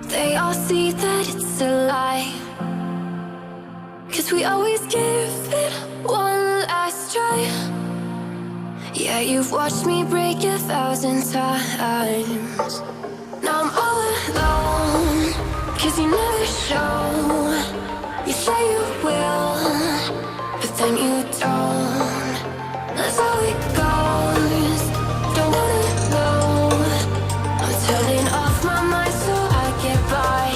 They all see that it's a lie, 'cause we always give it one last try. Yeah, you've watched me break 1,000 times. Now I'm all alone, 'cause you never show. You say you will, but then you don't. That's how it goes. Don't wanna know. I'm turning off my mind so I get by.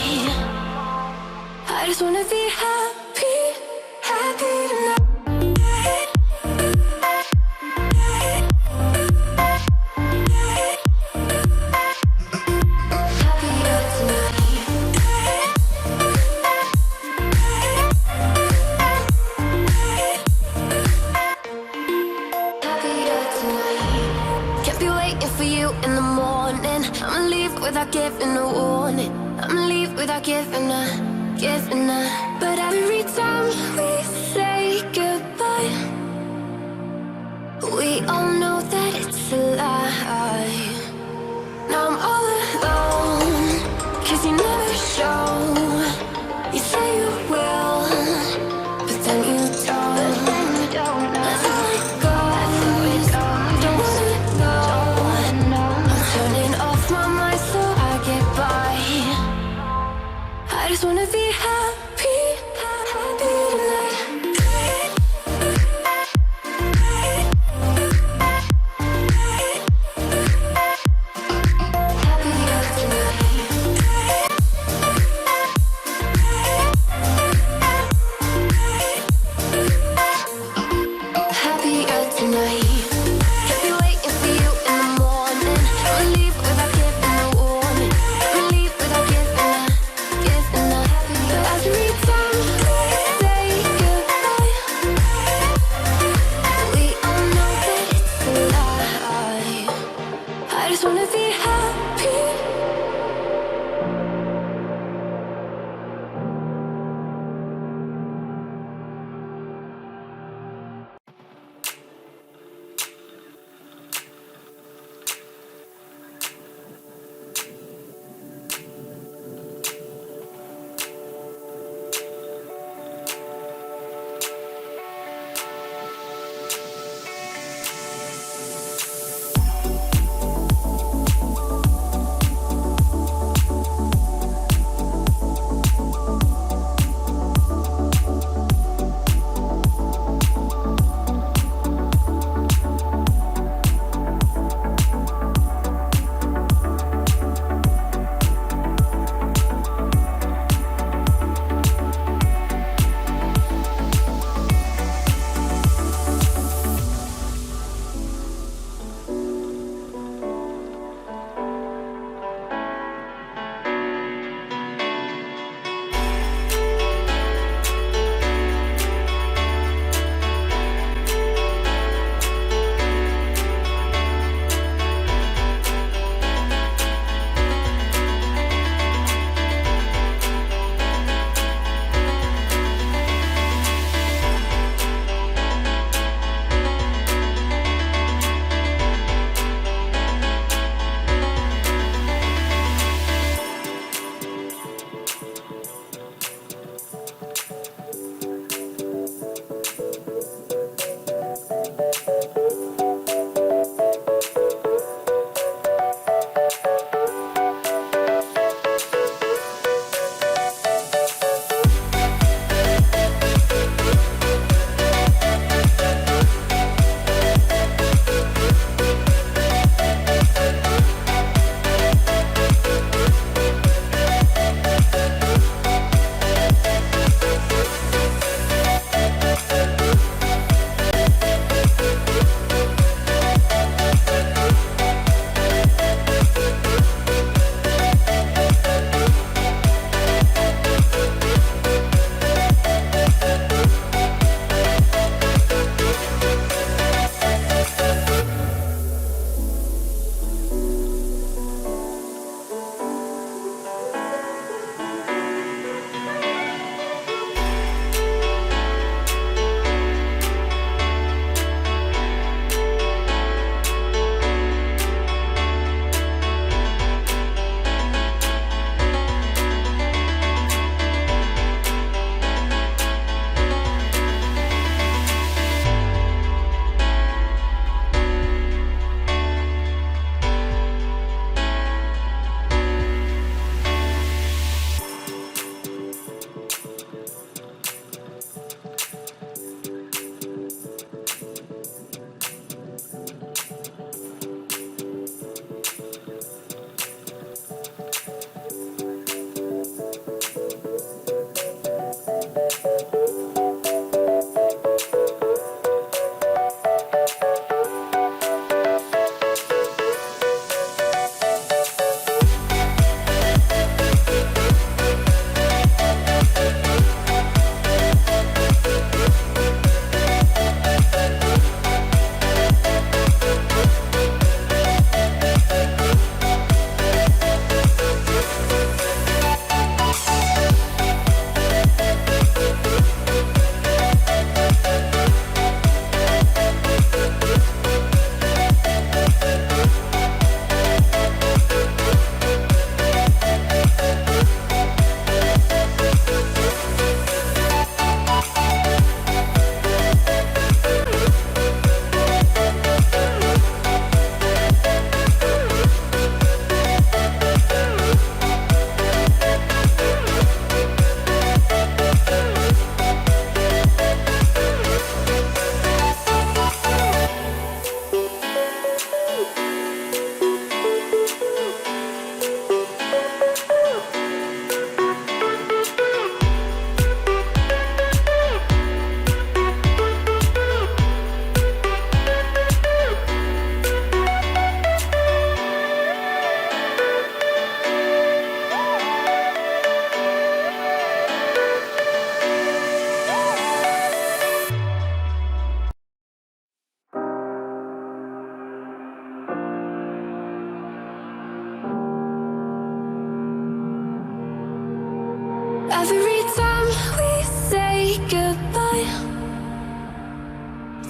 I just wanna be happy, happy tonight. Without giving a warning, I'ma leave without giving a. But every time we say goodbye, we all know that it's a lie. Now I'm all alone, 'cause you never show. You say you will, but then you don't. That's how it goes. Don't wanna know. I'm turning off my mind so I get by. I just wanna be happy, happy tonight. Happier tonight. Happier tonight. Can't be waiting for you in the morning. I'ma leave without giving a warning. I'ma leave without giving a. But as we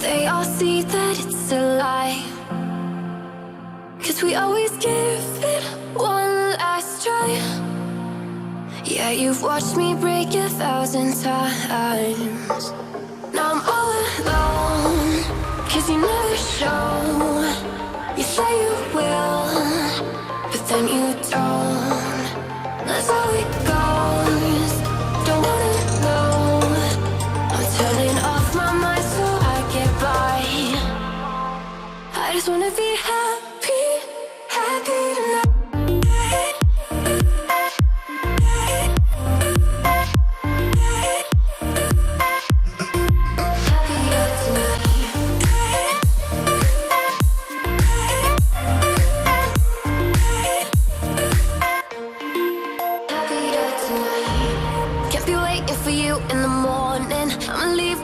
they all see that it's a lie. 'Cause we always give it one last try. Yeah, you've watched me break 1,000 times. Now I'm all alone, 'cause you never show. You say you will, but then you don't. That's how it goes. Don't wanna know. I'm turning off my mind so I get by. I just wanna be happy, happy tonight.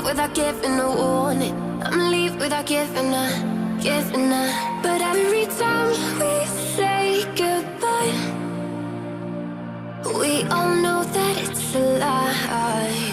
Without giving a warning, I'ma leave without giving a. But every time we say goodbye, we all know that it's a lie.